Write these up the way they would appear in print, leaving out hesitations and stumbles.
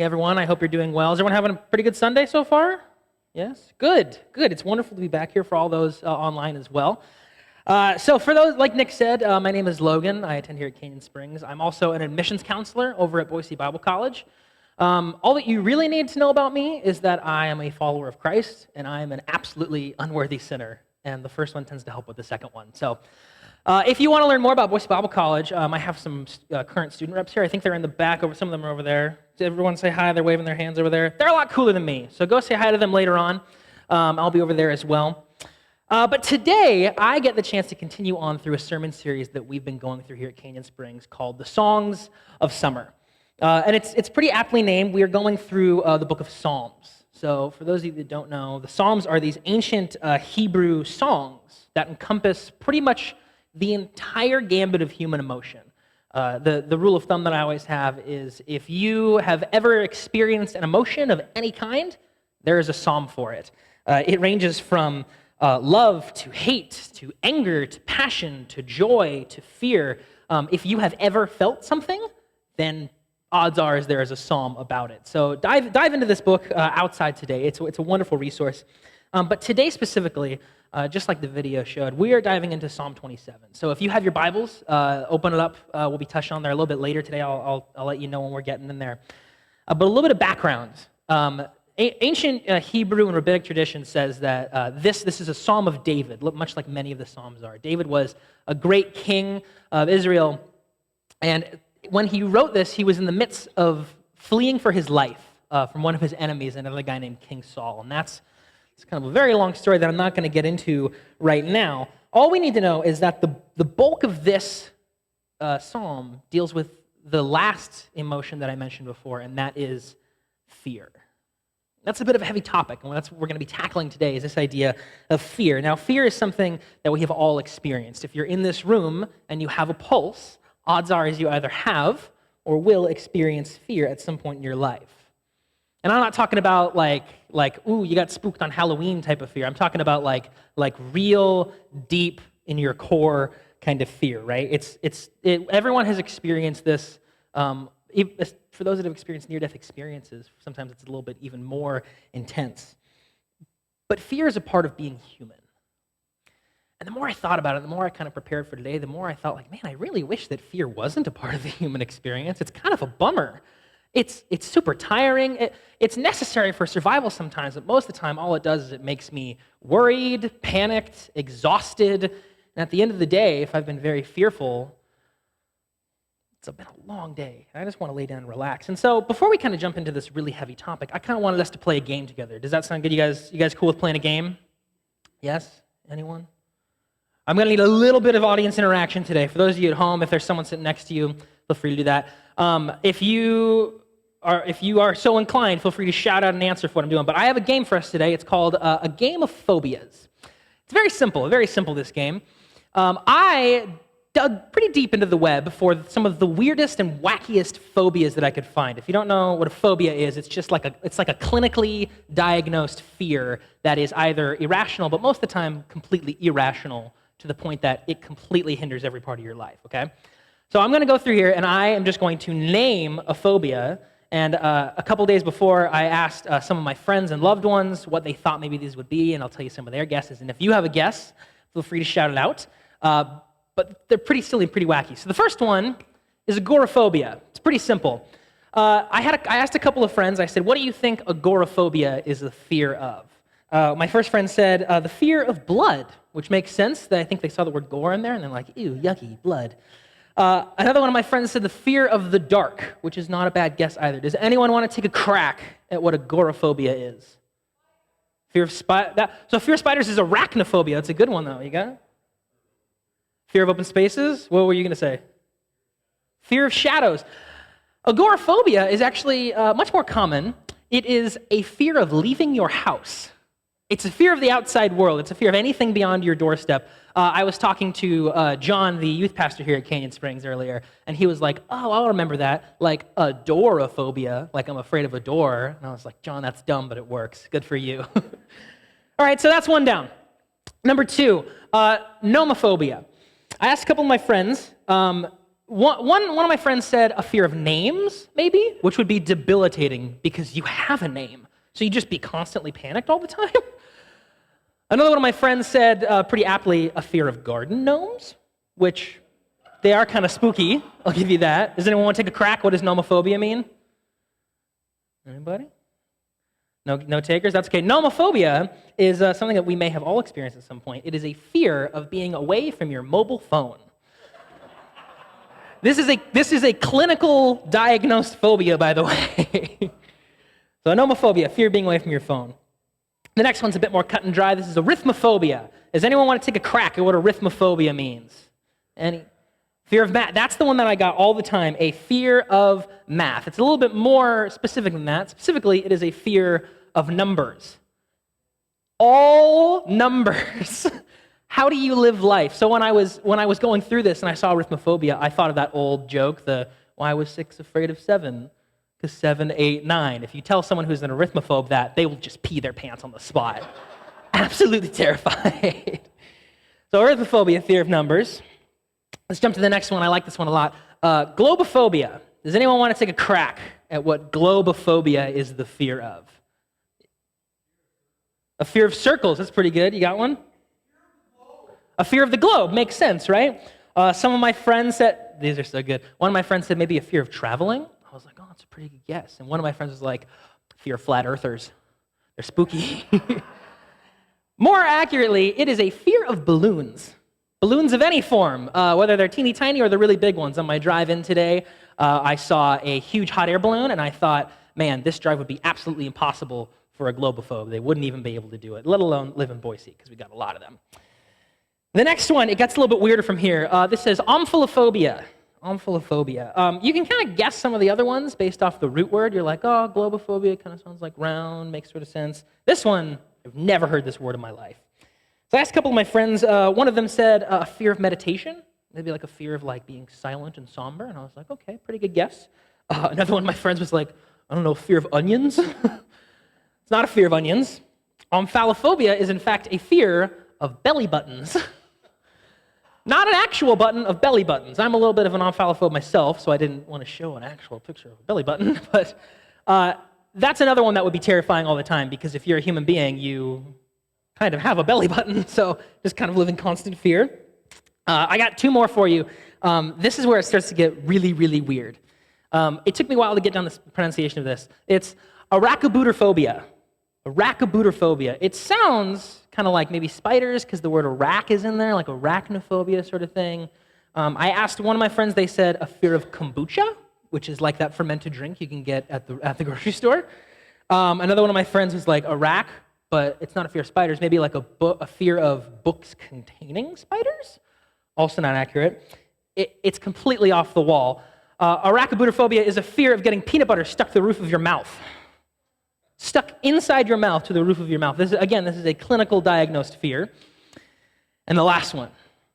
morning, everyone. I hope you're doing well. Is everyone having a pretty good Sunday so far? Yes? Good. It's wonderful to be back here for all those online as well. So for those, like Nick said, my name is Logan. I attend here at Canyon Springs. I'm also an admissions counselor over at Boise Bible College. All that you really need to know about me is that I am a follower of Christ, and I am an absolutely unworthy sinner. And the first one tends to help with the second one. So if you want to learn more about Boise Bible College, I have some current student reps here. I think they're in the back. Some of them are over there. Did everyone say hi? They're waving their hands over there. They're a lot cooler than me, so go say hi to them later on. I'll be over there as well. But today, I get the chance to continue on through a sermon series that we've been going through here at Canyon Springs called The Songs of Summer. And it's pretty aptly named. We are going through the book of Psalms. So for those of you that don't know, the Psalms are these ancient Hebrew songs that encompass pretty much the entire gambit of human emotion. The rule of thumb that I always have is if you have ever experienced an emotion of any kind, there is a psalm for it. It ranges from love to hate to anger to passion to joy to fear. If you have ever felt something, then odds are there is a psalm about it. So dive into this book outside today. It's a wonderful resource. But today specifically, just like the video showed, we are diving into Psalm 27. So if you have your Bibles, open it up. We'll be touching on there a little bit later today. I'll let you know when we're getting in there. But a little bit of background. Ancient Hebrew and rabbinic tradition says that this is a Psalm of David, much like many of the Psalms are. David was a great king of Israel, and when he wrote this, he was in the midst of fleeing for his life from one of his enemies, another guy named King Saul. And it's kind of a very long story that I'm not going to get into right now. All we need to know is that the bulk of this psalm deals with the last emotion that I mentioned before, and that is fear. That's a bit of a heavy topic, and that's what we're going to be tackling today is this idea of fear. Now, fear is something that we have all experienced. If you're in this room and you have a pulse, odds are you either have or will experience fear at some point in your life. And I'm not talking about like ooh, you got spooked on Halloween type of fear. I'm talking about like real deep in your core kind of fear, right? Everyone has experienced this. For those that have experienced near-death experiences, sometimes it's a little bit even more intense. But fear is a part of being human. And the more I thought about it, the more I kind of prepared for today, the more I thought, man, I really wish that fear wasn't a part of the human experience. It's kind of a bummer. It's super tiring. It's necessary for survival sometimes, but most of the time, all it does is it makes me worried, panicked, exhausted. And at the end of the day, if I've been very fearful, it's been a long day, and I just want to lay down and relax. And so before we kind of jump into this really heavy topic, I kind of wanted us to play a game together. Does that sound good? You guys cool with playing a game? Yes? Anyone? I'm going to need a little bit of audience interaction today. For those of you at home, if there's someone sitting next to you, feel free to do that. If you are so inclined, feel free to shout out an answer for what I'm doing. But I have a game for us today. It's called a Game of Phobias. It's very simple, this game. I dug pretty deep into the web for some of the weirdest and wackiest phobias that I could find. If you don't know what a phobia is, it's just like a clinically diagnosed fear that is either irrational, but most of the time completely irrational to the point that it completely hinders every part of your life, okay? So I'm going to go through here, and I am just going to name a phobia. And a couple days before, I asked some of my friends and loved ones what they thought maybe these would be, and I'll tell you some of their guesses. And if you have a guess, feel free to shout it out. But they're pretty silly and pretty wacky. So the first one is agoraphobia. It's pretty simple. I asked a couple of friends, I said, what do you think agoraphobia is the fear of? My first friend said, the fear of blood, which makes sense. I think they saw the word gore in there, and they're like, ew, yucky, blood. Another one of my friends said the fear of the dark, which is not a bad guess either. Does anyone want to take a crack at what agoraphobia is? Fear of spiders. So fear of spiders is arachnophobia. That's a good one, though. You got it? Fear of open spaces? What were you going to say? Fear of shadows. Agoraphobia is actually much more common. It is a fear of leaving your house. It's a fear of the outside world. It's a fear of anything beyond your doorstep. I was talking to John, the youth pastor here at Canyon Springs earlier, and he was like, oh, I'll remember that, like adoraphobia, like I'm afraid of a door. And I was like, John, that's dumb, but it works. Good for you. All right, so that's one down. Number two, nomophobia. I asked a couple of my friends, One of my friends said a fear of names, maybe, which would be debilitating because you have a name. So you'd just be constantly panicked all the time. Another one of my friends said, pretty aptly, a fear of garden gnomes, which they are kind of spooky. I'll give you that. Does anyone want to take a crack? What does nomophobia mean? Anybody? No takers? That's okay. Nomophobia is something that we may have all experienced at some point. It is a fear of being away from your mobile phone. This is a clinical diagnosed phobia, by the way. So nomophobia, fear of being away from your phone. The next one's a bit more cut and dry. This is arithmephobia. Does anyone want to take a crack at what arithmephobia means? Any? Fear of math. That's the one that I got all the time, a fear of math. It's a little bit more specific than that. Specifically, it is a fear of numbers. All numbers. How do you live life? So when I was going through this and I saw arithmephobia, I thought of that old joke, why was 6 afraid of 7? Because 7, 8, 9. If you tell someone who's an arithmephobe that, they will just pee their pants on the spot. Absolutely terrified. So arithmephobia, fear of numbers. Let's jump to the next one. I like this one a lot. Globophobia. Does anyone want to take a crack at what globophobia is the fear of? A fear of circles. That's pretty good. You got one? A fear of the globe. Makes sense, right? Some of my friends said, these are so good. One of my friends said maybe a fear of traveling. I was like, oh, that's a pretty good guess. And one of my friends was like, fear of flat earthers. They're spooky. More accurately, it is a fear of balloons. Balloons of any form, whether they're teeny tiny or the really big ones. On my drive in today, I saw a huge hot air balloon, and I thought, man, this drive would be absolutely impossible for a globophobe. They wouldn't even be able to do it, let alone live in Boise, because we got a lot of them. The next one, it gets a little bit weirder from here. This says Omphalophobia. Omphalophobia. You can kind of guess some of the other ones based off the root word. You're like, oh, globophobia kind of sounds like round, makes sort of sense. This one, I've never heard this word in my life. So I asked a couple of my friends, one of them said a fear of meditation, maybe like a fear of like being silent and somber, and I was like, okay, pretty good guess. Another one of my friends was like, I don't know, fear of onions? It's not a fear of onions. Omphalophobia is in fact a fear of belly buttons. Not an actual button, of belly buttons. I'm a little bit of an omphallophobe myself, so I didn't want to show an actual picture of a belly button, but that's another one that would be terrifying all the time, because if you're a human being, you kind of have a belly button, so just kind of live in constant fear. I got two more for you. This is where it starts to get really, really weird. It took me a while to get down the pronunciation of this. It's Arachnophobia. Arachnophobia. It sounds kind of like maybe spiders, because the word arac is in there, like arachnophobia sort of thing. I asked one of my friends, they said a fear of kombucha, which is like that fermented drink you can get at the grocery store. Another one of my friends was like arac, but it's not a fear of spiders, maybe like a fear of books containing spiders. Also not accurate. It's completely off the wall. Arachnophobia is a fear of getting peanut butter stuck to the roof of your mouth. Stuck inside your mouth to the roof of your mouth. This is a clinical diagnosed fear. And the last one.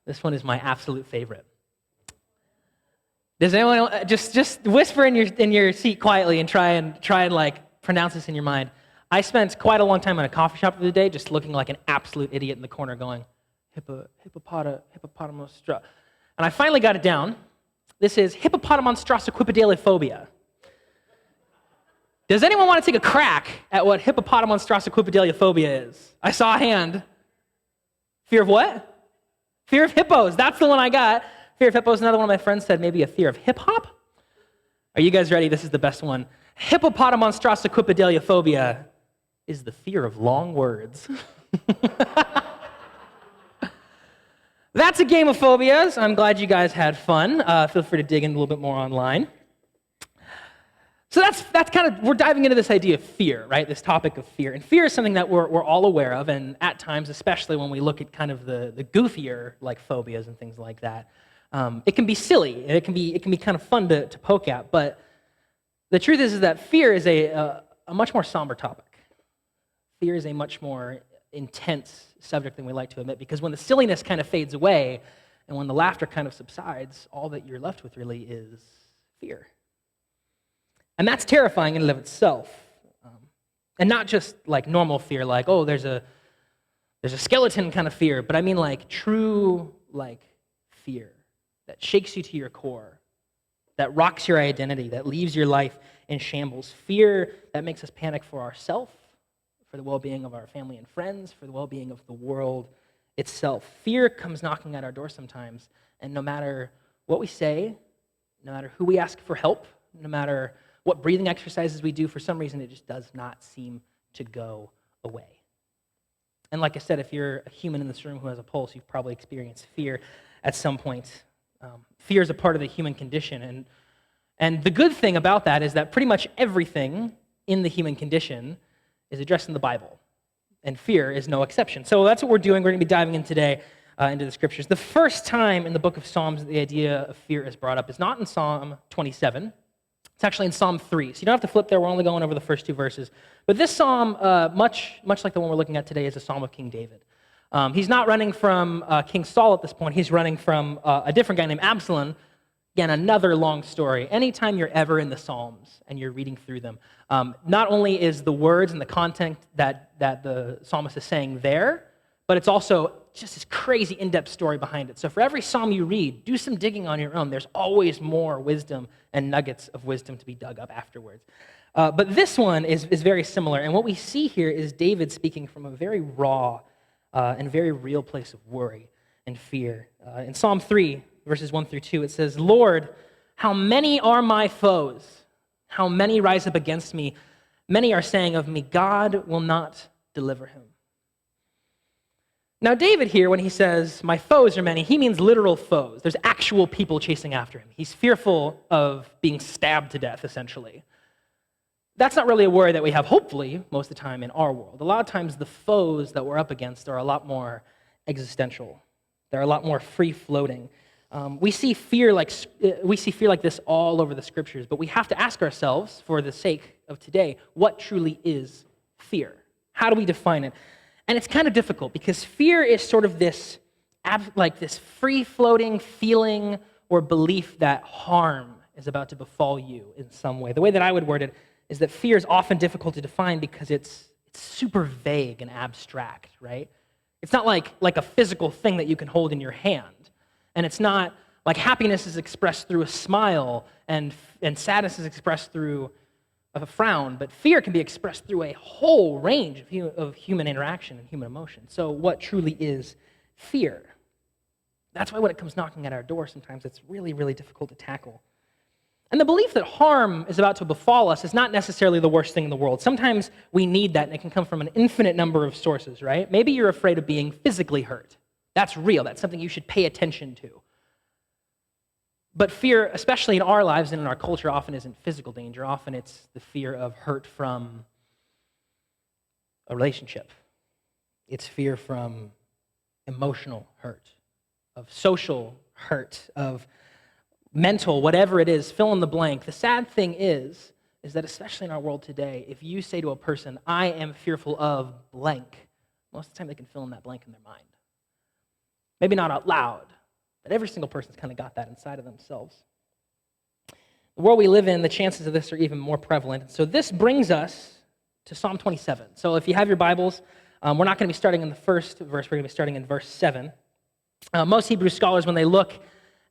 This one is my absolute favorite. Does anyone just whisper in your seat quietly and try and like pronounce this in your mind? I spent quite a long time in a coffee shop the other day just looking like an absolute idiot in the corner going, hippopotamonstrosity. And I finally got it down. This is hippopotamonstrosity. Does anyone want to take a crack at what hippopotamonstrosity is? I saw a hand. Fear of what? Fear of hippos. That's the one I got. Fear of hippos. Another one of my friends said maybe a fear of hip-hop. Are you guys ready? This is the best one. Hippopotamonstrosity is the fear of long words. That's a game of phobias. I'm glad you guys had fun. Feel free to dig in a little bit more online. So that's kind of, we're diving into this idea of fear, right? This topic of fear. And fear is something that we're all aware of, and at times, especially when we look at kind of the goofier like phobias and things like that, it can be silly, and it can be kind of fun to poke at. But the truth is that fear is a much more somber topic. Fear is a much more intense subject than we like to admit, because when the silliness kind of fades away and when the laughter kind of subsides, all that you're left with really is fear. And that's terrifying in and of itself. And not just like normal fear, like, oh, there's a skeleton kind of fear, but I mean like true like fear that shakes you to your core, that rocks your identity, that leaves your life in shambles. Fear that makes us panic for ourselves, for the well-being of our family and friends, for the well-being of the world itself. Fear comes knocking at our door sometimes, and no matter what we say, no matter who we ask for help, no matter what breathing exercises we do, for some reason it just does not seem to go away. And like I said, if you're a human in this room who has a pulse, you've probably experienced fear at some point. Fear is a part of the human condition, and the good thing about that is that pretty much everything in the human condition is addressed in the Bible, and fear is no exception. So that's what we're doing. We're going to be diving in today into the scriptures. The first time in the book of Psalms that the idea of fear is brought up is not in Psalm 27. It's actually in Psalm 3. So you don't have to flip there. We're only going over the first two verses. But this psalm, much like the one we're looking at today, is a psalm of King David. He's not running from King Saul at this point. He's running from a different guy named Absalom. Again, another long story. Anytime you're ever in the Psalms and you're reading through them, not only is the words and the content that the psalmist is saying there, but it's also just this crazy in-depth story behind it. So for every psalm you read, do some digging on your own. There's always more wisdom and nuggets of wisdom to be dug up afterwards. But this one is very similar. And what we see here is David speaking from a very raw and very real place of worry and fear. In Psalm 3, verses 1 through 2, it says, "Lord, how many are my foes? How many rise up against me? Many are saying of me, God will not deliver him." Now, David here, when he says, my foes are many, he means literal foes. There's actual people chasing after him. He's fearful of being stabbed to death, essentially. That's not really a worry that we have, hopefully, most of the time in our world. A lot of times the foes that we're up against are a lot more existential. They're a lot more free-floating. We see fear like this all over the scriptures, but we have to ask ourselves, for the sake of today, what truly is fear? How do we define it? And it's kind of difficult because fear is sort of this free-floating feeling or belief that harm is about to befall you in some way. The way that I would word it is that fear is often difficult to define because it's super vague and abstract, right? It's not like a physical thing that you can hold in your hand. And it's not like happiness is expressed through a smile and sadness is expressed through a frown, but fear can be expressed through a whole range of human interaction and human emotion. So what truly is fear? That's why when it comes knocking at our door, sometimes it's really, really difficult to tackle. And the belief that harm is about to befall us is not necessarily the worst thing in the world. Sometimes we need that, and it can come from an infinite number of sources, right? Maybe you're afraid of being physically hurt. That's real. That's something you should pay attention to. But fear, especially in our lives and in our culture, often isn't physical danger. Often it's the fear of hurt from a relationship. It's fear from emotional hurt, of social hurt, of mental, whatever it is, fill in the blank. The sad thing is that especially in our world today, if you say to a person, I am fearful of blank, most of the time they can fill in that blank in their mind. Maybe not out loud, but every single person's kind of got that inside of themselves. The world we live in, the chances of this are even more prevalent. So this brings us to Psalm 27. So if you have your Bibles, we're not going to be starting in the first verse. We're going to be starting in verse 7. Most Hebrew scholars, when they look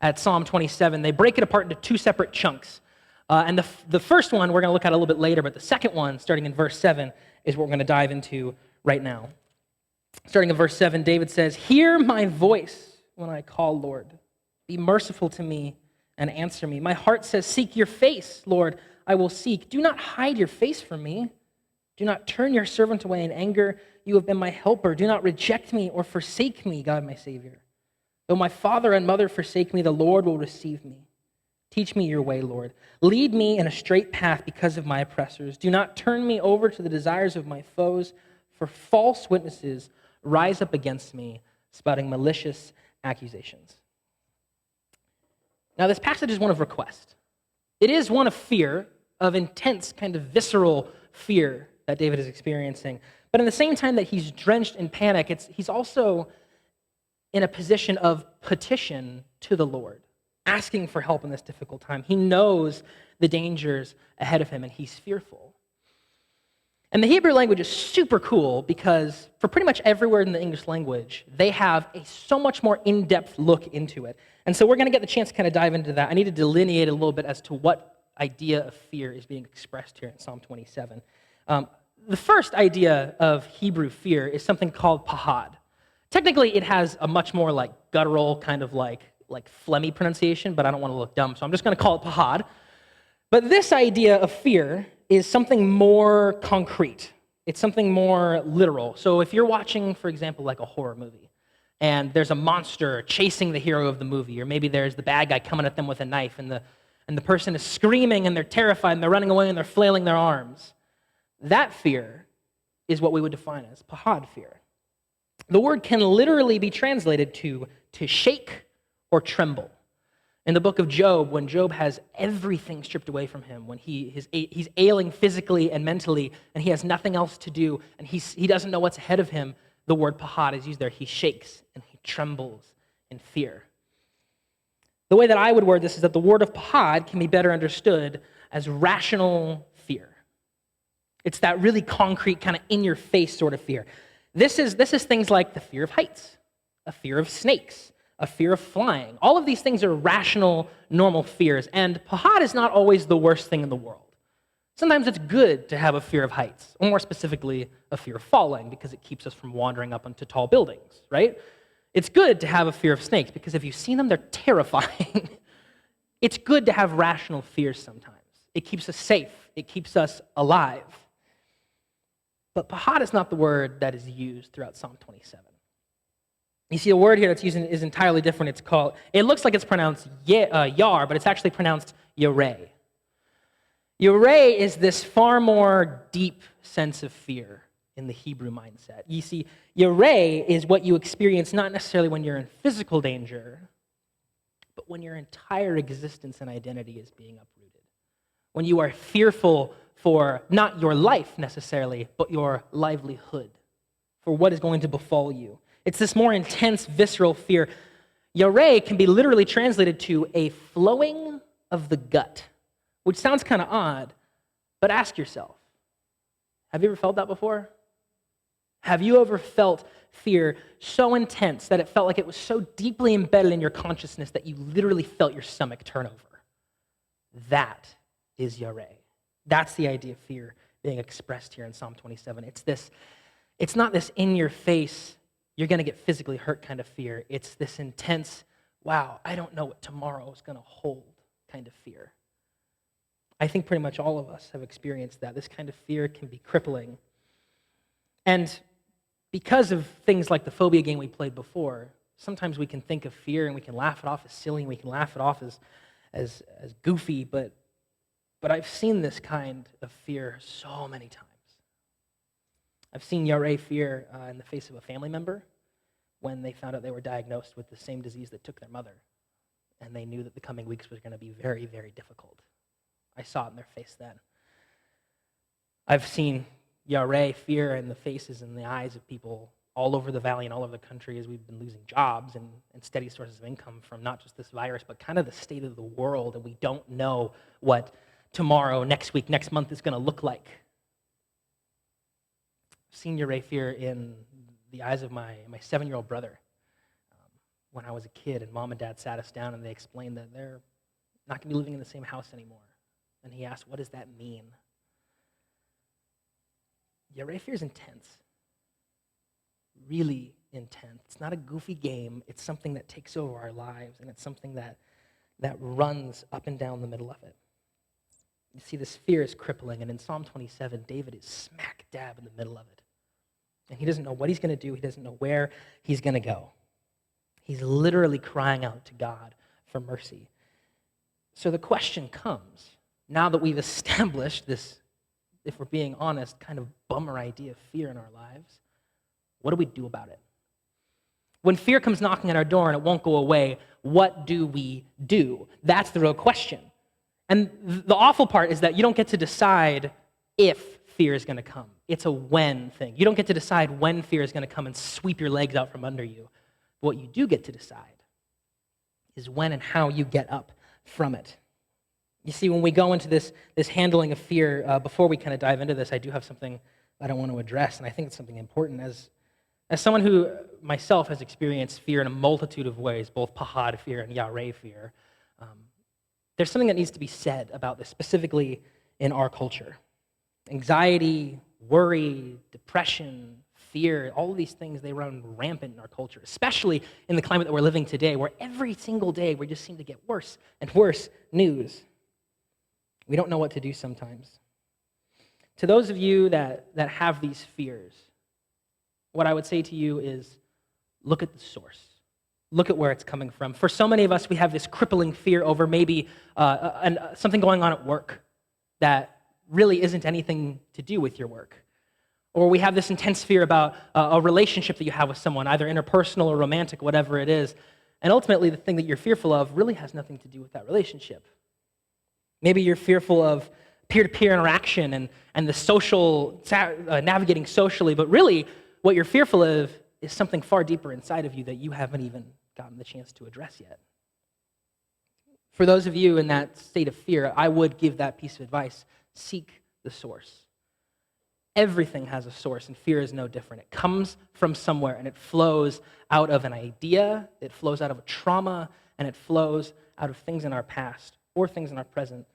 at Psalm 27, they break it apart into two separate chunks. And the first one we're going to look at a little bit later, but the second one, starting in verse 7, is what we're going to dive into right now. Starting in verse 7, David says, "Hear my voice when I call, Lord. Be merciful to me and answer me. My heart says, seek your face, Lord, I will seek. Do not hide your face from me. Do not turn your servant away in anger. You have been my helper. Do not reject me or forsake me, God my Savior. Though my father and mother forsake me, the Lord will receive me. Teach me your way, Lord. Lead me in a straight path because of my oppressors. Do not turn me over to the desires of my foes, for false witnesses rise up against me, spouting malicious accusations." Now, this passage is one of request. It is one of fear, of intense kind of visceral fear that David is experiencing. But in the same time that he's drenched in panic, he's also in a position of petition to the Lord, asking for help in this difficult time. He knows the dangers ahead of him, and he's fearful. And the Hebrew language is super cool because for pretty much every word in the English language, they have a so much more in-depth look into it. And so we're going to get the chance to kind of dive into that. I need to delineate a little bit as to what idea of fear is being expressed here in Psalm 27. The first idea of Hebrew fear is something called pahad. Technically, it has a much more like guttural kind of like phlegmy pronunciation, but I don't want to look dumb, so I'm just going to call it pahad. But this idea of fear is something more concrete. It's something more literal. So if you're watching, for example, like a horror movie, and there's a monster chasing the hero of the movie, or maybe there's the bad guy coming at them with a knife, and the person is screaming, and they're terrified, and they're running away, and they're flailing their arms, that fear is what we would define as pahad fear. The word can literally be translated to shake or tremble. In the book of Job, when Job has everything stripped away from him, when he's ailing physically and mentally, and he has nothing else to do, and he doesn't know what's ahead of him, the word pahad is used there. He shakes and he trembles in fear. The way that I would word this is that the word of pahad can be better understood as rational fear. It's that really concrete, kind of in-your-face sort of fear. This is things like the fear of heights, a fear of snakes, a fear of flying. All of these things are rational, normal fears, and pahad is not always the worst thing in the world. Sometimes it's good to have a fear of heights, or more specifically, a fear of falling, because it keeps us from wandering up into tall buildings, right? It's good to have a fear of snakes, because if you've seen them, they're terrifying. It's good to have rational fears sometimes. It keeps us safe. It keeps us alive. But pahad is not the word that is used throughout Psalm 27. You see, a word here that's used is entirely different. It looks like it's pronounced yar, but it's actually pronounced yareh. Yareh is this far more deep sense of fear in the Hebrew mindset. You see, yareh is what you experience not necessarily when you're in physical danger, but when your entire existence and identity is being uprooted. When you are fearful for not your life necessarily, but your livelihood, for what is going to befall you. It's this more intense, visceral fear. Yareh can be literally translated to a flowing of the gut, which sounds kind of odd, but ask yourself, have you ever felt that before? Have you ever felt fear so intense that it felt like it was so deeply embedded in your consciousness that you literally felt your stomach turn over? That is yareh. That's the idea of fear being expressed here in Psalm 27. It's not this in-your-face, you're going to get physically hurt kind of fear. It's this intense, wow, I don't know what tomorrow is going to hold kind of fear. I think pretty much all of us have experienced that. This kind of fear can be crippling. And because of things like the phobia game we played before, sometimes we can think of fear and we can laugh it off as silly and we can laugh it off as goofy, but I've seen this kind of fear so many times. I've seen yareh fear in the face of a family member when they found out they were diagnosed with the same disease that took their mother, and they knew that the coming weeks was going to be very, very difficult. I saw it in their face then. I've seen yareh fear in the faces and the eyes of people all over the valley and all over the country as we've been losing jobs and steady sources of income from not just this virus, but kind of the state of the world, and we don't know what tomorrow, next week, next month is going to look like. I've seen yareh fear in the eyes of my 7-year-old brother when I was a kid, and mom and dad sat us down and they explained that they're not going to be living in the same house anymore. And he asked, what does that mean? Yareh fear is intense. Really intense. It's not a goofy game. It's something that takes over our lives, and it's something that runs up and down the middle of it. You see, this fear is crippling, and in Psalm 27, David is smack dab in the middle of it. And he doesn't know what he's going to do. He doesn't know where he's going to go. He's literally crying out to God for mercy. So the question comes, now that we've established this, if we're being honest, kind of bummer idea of fear in our lives, what do we do about it? When fear comes knocking at our door and it won't go away, what do we do? That's the real question. And the awful part is that you don't get to decide if fear is going to come. It's a when thing. You don't get to decide when fear is going to come and sweep your legs out from under you. But what you do get to decide is when and how you get up from it. You see, when we go into this handling of fear, before we kind of dive into this, I do have something that I want to address, and I think it's something important. As someone who myself has experienced fear in a multitude of ways, both pahad fear and yareh fear, there's something that needs to be said about this, specifically in our culture. Anxiety, worry, depression, fear, all of these things, they run rampant in our culture, especially in the climate that we're living today, where every single day we just seem to get worse and worse news. We don't know what to do sometimes. To those of you that have these fears, what I would say to you is look at the source. Look at where it's coming from. For so many of us, we have this crippling fear over maybe something going on at work that really isn't anything to do with your work. Or we have this intense fear about a relationship that you have with someone, either interpersonal or romantic, whatever it is. And ultimately, the thing that you're fearful of really has nothing to do with that relationship. Maybe you're fearful of peer-to-peer interaction and the social, navigating socially, but really what you're fearful of is something far deeper inside of you that you haven't even gotten the chance to address yet. For those of you in that state of fear, I would give that piece of advice. Seek the source. Everything has a source, and fear is no different. It comes from somewhere, and it flows out of an idea, it flows out of a trauma, and it flows out of things in our past or things in our present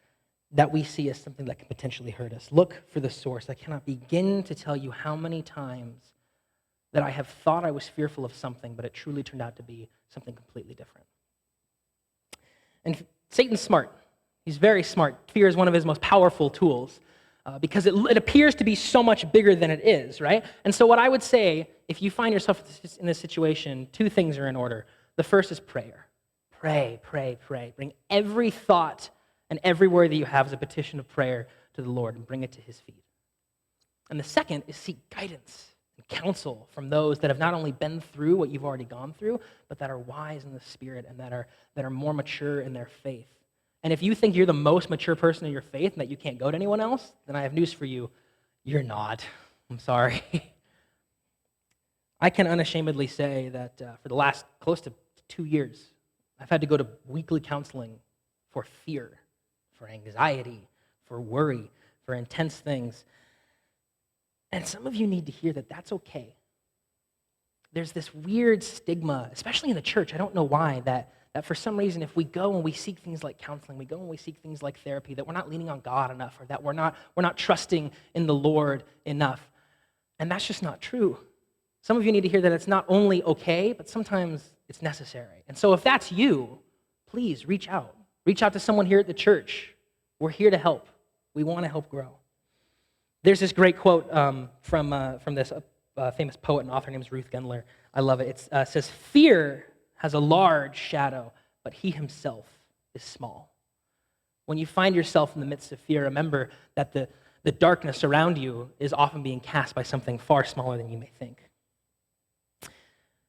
that we see as something that can potentially hurt us. Look for the source. I cannot begin to tell you how many times that I have thought I was fearful of something, but it truly turned out to be something completely different. And Satan's smart. He's very smart. Fear is one of his most powerful tools because it appears to be so much bigger than it is, right? And so what I would say, if you find yourself in this situation, two things are in order. The first is prayer. Pray, pray, pray. Bring every thought and every word that you have as a petition of prayer to the Lord and bring it to his feet. And the second is seek guidance and counsel from those that have not only been through what you've already gone through, but that are wise in the Spirit and that are more mature in their faith. And if you think you're the most mature person in your faith and that you can't go to anyone else, then I have news for you. You're not. I'm sorry. I can unashamedly say that for the last close to 2 years, I've had to go to weekly counseling for fear, for anxiety, for worry, for intense things. And some of you need to hear that that's okay. There's this weird stigma, especially in the church, I don't know why, that for some reason if we go and we seek things like counseling, we go and we seek things like therapy, that we're not leaning on God enough, or that we're not trusting in the Lord enough. And that's just not true. Some of you need to hear that it's not only okay, but sometimes it's necessary. And so if that's you, please reach out. Reach out to someone here at the church. We're here to help. We want to help grow. There's this great quote from this famous poet and author named Ruth Gendler. I love it. It says, "Fear has a large shadow, but he himself is small." When you find yourself in the midst of fear, remember that the darkness around you is often being cast by something far smaller than you may think.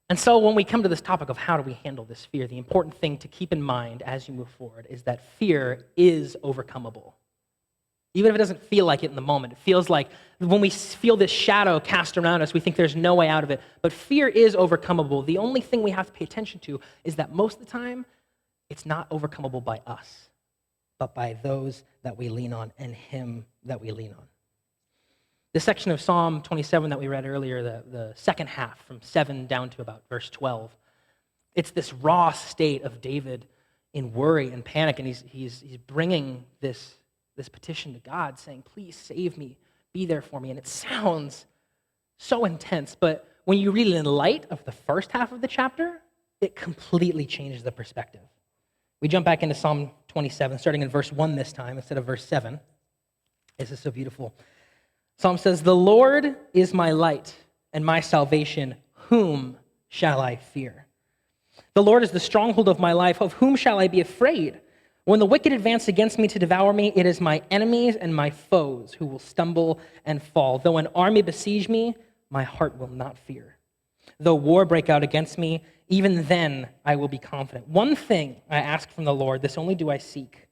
And so when we come to this topic of how do we handle this fear, the important thing to keep in mind as you move forward is that fear is overcomeable. Even if it doesn't feel like it in the moment, it feels like when we feel this shadow cast around us, we think there's no way out of it. But fear is overcomeable. The only thing we have to pay attention to is that most of the time, it's not overcomeable by us, but by those that we lean on and him that we lean on. This section of Psalm 27 that we read earlier, the second half, from 7 down to about verse 12, it's this raw state of David in worry and panic, and he's bringing this petition to God, saying, "Please save me, be there for me." And it sounds so intense, but when you read it in light of the first half of the chapter, it completely changes the perspective. We jump back into Psalm 27, starting in verse 1 this time instead of verse 7. This is so beautiful. Psalm says, "The Lord is my light and my salvation. Whom shall I fear? The Lord is the stronghold of my life. Of whom shall I be afraid? When the wicked advance against me to devour me, it is my enemies and my foes who will stumble and fall. Though an army besiege me, my heart will not fear. Though war break out against me, even then I will be confident. One thing I ask from the Lord, this only do I seek,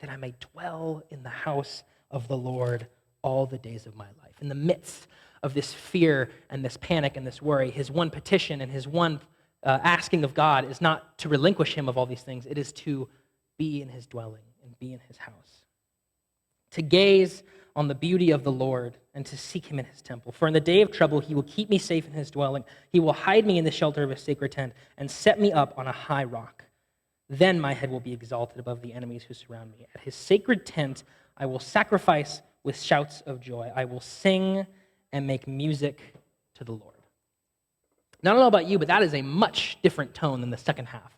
that I may dwell in the house of the Lord all the days of my life." In the midst of this fear and this panic and this worry, his one petition and his one asking of God is not to relinquish him of all these things. It is to be in his dwelling and be in his house. To gaze on the beauty of the Lord and to seek him in his temple. For in the day of trouble he will keep me safe in his dwelling. He will hide me in the shelter of his sacred tent and set me up on a high rock. Then my head will be exalted above the enemies who surround me. At his sacred tent I will sacrifice with shouts of joy. I will sing and make music to the Lord. Now, I don't know about you, but that is a much different tone than the second half.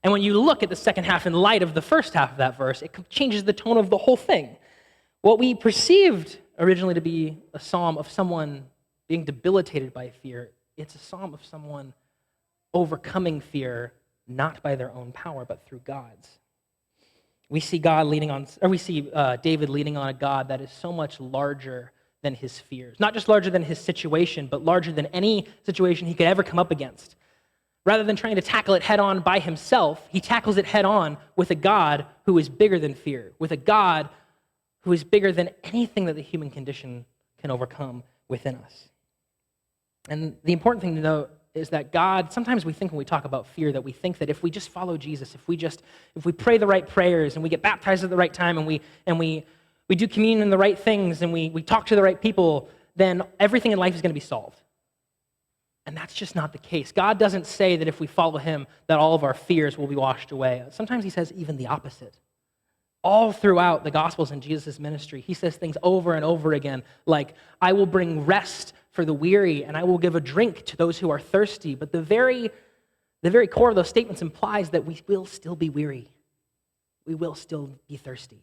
And when you look at the second half in light of the first half of that verse, it changes the tone of the whole thing. What we perceived originally to be a psalm of someone being debilitated by fear, it's a psalm of someone overcoming fear, not by their own power, but through God's. We see David leaning on a God that is so much larger than his fears. Not just larger than his situation, but larger than any situation he could ever come up against. Rather than trying to tackle it head on by himself, he tackles it head on with a God who is bigger than fear, with a God who is bigger than anything that the human condition can overcome within us. And the important thing to note is that God, sometimes we think when we talk about fear that we think that if we just follow Jesus, if we pray the right prayers and we get baptized at the right time and we do communion in the right things and we talk to the right people, then everything in life is going to be solved. And that's just not the case. God doesn't say that if we follow him that all of our fears will be washed away. Sometimes he says even the opposite. All throughout the Gospels and Jesus' ministry, he says things over and over again like, I will bring rest for the weary, and I will give a drink to those who are thirsty. But the very core of those statements implies that we will still be weary. We will still be thirsty.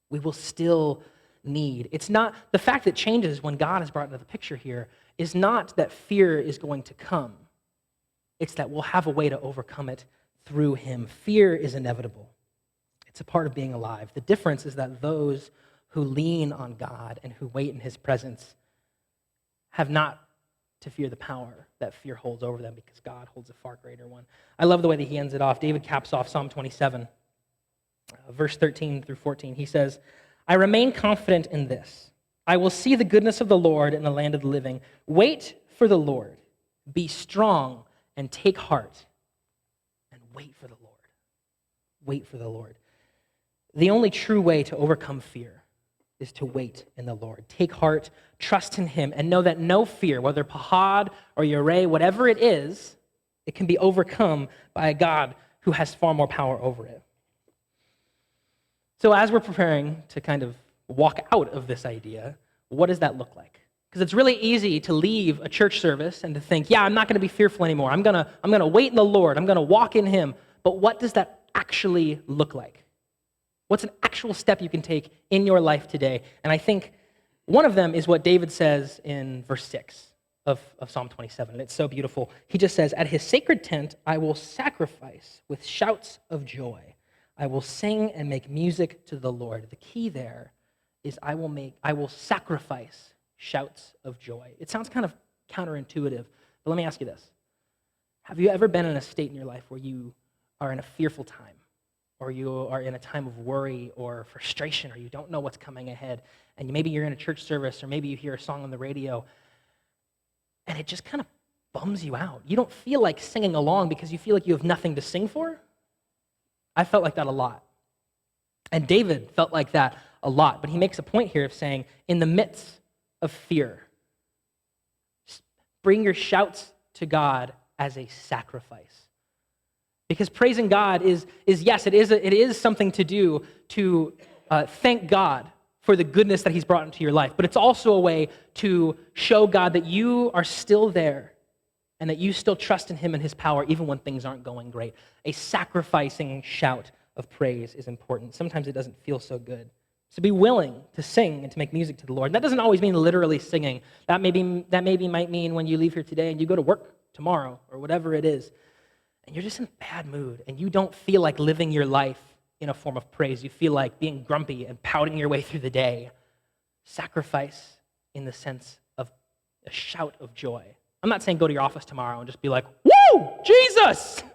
We will still need. It's not, the fact that changes when God is brought into the picture here is not that fear is going to come. It's that we'll have a way to overcome it through him. Fear is inevitable. It's a part of being alive. The difference is that those who lean on God and who wait in his presence have not to fear the power that fear holds over them because God holds a far greater one. I love the way that he ends it off. David caps off Psalm 27, verse 13 through 14. He says, I remain confident in this. I will see the goodness of the Lord in the land of the living. Wait for the Lord. Be strong and take heart and wait for the Lord. Wait for the Lord. The only true way to overcome fear is to wait in the Lord. Take heart, trust in him, and know that no fear, whether pahad or yareh, whatever it is, it can be overcome by a God who has far more power over it. So as we're preparing to kind of walk out of this idea, what does that look like? Because it's really easy to leave a church service and to think, yeah, I'm not going to be fearful anymore. I'm going to wait in the Lord. I'm going to walk in him. But what does that actually look like? What's an actual step you can take in your life today? And I think one of them is what David says in verse 6 of Psalm 27. And it's so beautiful. He just says, at his sacred tent, I will sacrifice with shouts of joy. I will sing and make music to the Lord. The key there is I will sacrifice shouts of joy. It sounds kind of counterintuitive, but let me ask you this. Have you ever been in a state in your life where you are in a fearful time? Or you are in a time of worry or frustration, or you don't know what's coming ahead, and maybe you're in a church service, or maybe you hear a song on the radio, and it just kind of bums you out. You don't feel like singing along because you feel like you have nothing to sing for. I felt like that a lot. And David felt like that a lot, but he makes a point here of saying, in the midst of fear, bring your shouts to God as a sacrifice. Because praising God is yes, it is something to do to thank God for the goodness that he's brought into your life. But it's also a way to show God that you are still there and that you still trust in him and his power even when things aren't going great. A sacrificing shout of praise is important. Sometimes it doesn't feel so good. So be willing to sing and to make music to the Lord. And that doesn't always mean literally singing. That maybe might mean when you leave here today and you go to work tomorrow or whatever it is, and you're just in a bad mood, and you don't feel like living your life in a form of praise. You feel like being grumpy and pouting your way through the day. Sacrifice in the sense of a shout of joy. I'm not saying go to your office tomorrow and just be like, woo, Jesus! I'm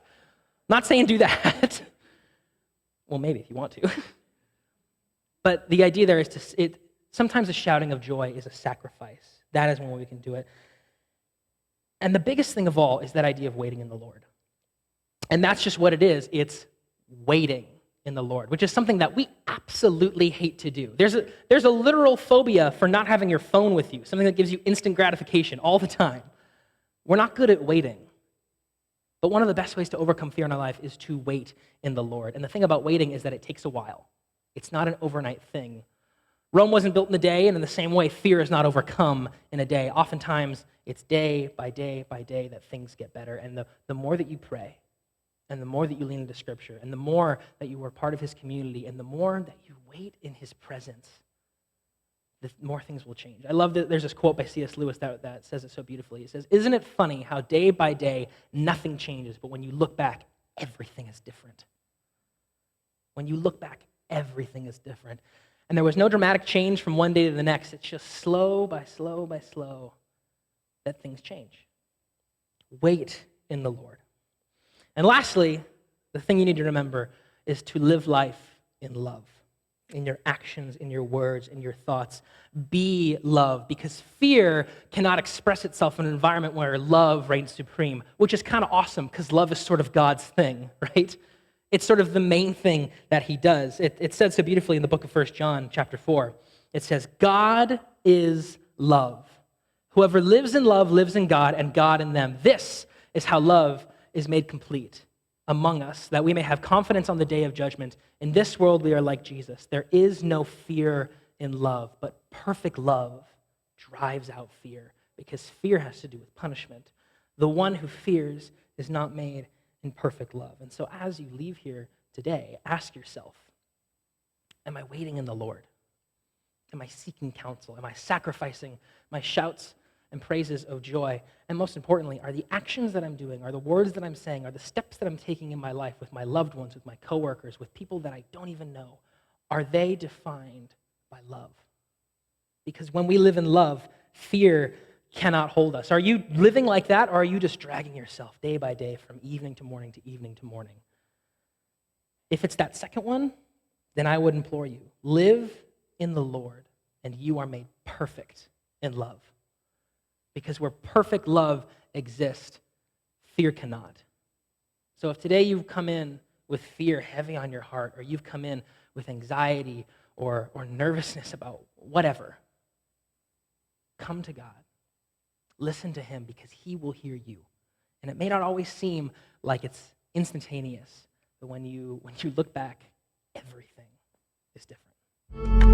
not saying do that. Well, maybe if you want to. But the idea there is sometimes a shouting of joy is a sacrifice. That is one way we can do it. And the biggest thing of all is that idea of waiting in the Lord. And that's just what it is. It's waiting in the Lord, which is something that we absolutely hate to do. There's a literal phobia for not having your phone with you, something that gives you instant gratification all the time. We're not good at waiting. But one of the best ways to overcome fear in our life is to wait in the Lord. And the thing about waiting is that it takes a while. It's not an overnight thing. Rome wasn't built in a day, and in the same way, fear is not overcome in a day. Oftentimes, it's day by day by day that things get better. And the more that you pray, and the more that you lean into Scripture, and the more that you are part of His community, and the more that you wait in His presence, the more things will change. I love that there's this quote by C.S. Lewis that says it so beautifully. It says, "Isn't it funny how day by day nothing changes, but when you look back, everything is different." When you look back, everything is different. And there was no dramatic change from one day to the next. It's just slow by slow by slow that things change. Wait in the Lord. And lastly, the thing you need to remember is to live life in love. In your actions, in your words, in your thoughts. Be love, because fear cannot express itself in an environment where love reigns supreme, which is kind of awesome because love is sort of God's thing, right? It's sort of the main thing that He does. It said so beautifully in the book of 1 John chapter 4. It says, "God is love. Whoever lives in love lives in God and God in them. This is how love is made complete among us, that we may have confidence on the day of judgment. In this world we are like Jesus. There is no fear in love, but perfect love drives out fear, because fear has to do with punishment. The one who fears is not made in perfect love." And so as you leave here today, ask yourself, am I waiting in the Lord? Am I seeking counsel? Am I sacrificing my shouts and praises of joy? And most importantly, are the actions that I'm doing, are the words that I'm saying, are the steps that I'm taking in my life with my loved ones, with my coworkers, with people that I don't even know, are they defined by love? Because when we live in love, fear cannot hold us. Are you living like that, or are you just dragging yourself day by day from evening to morning to evening to morning? If it's that second one, then I would implore you, live in the Lord, and you are made perfect in love. Because where perfect love exists, fear cannot. So if today you've come in with fear heavy on your heart, or you've come in with anxiety or nervousness about whatever, come to God. Listen to Him, because He will hear you. And it may not always seem like it's instantaneous, but when you look back, everything is different.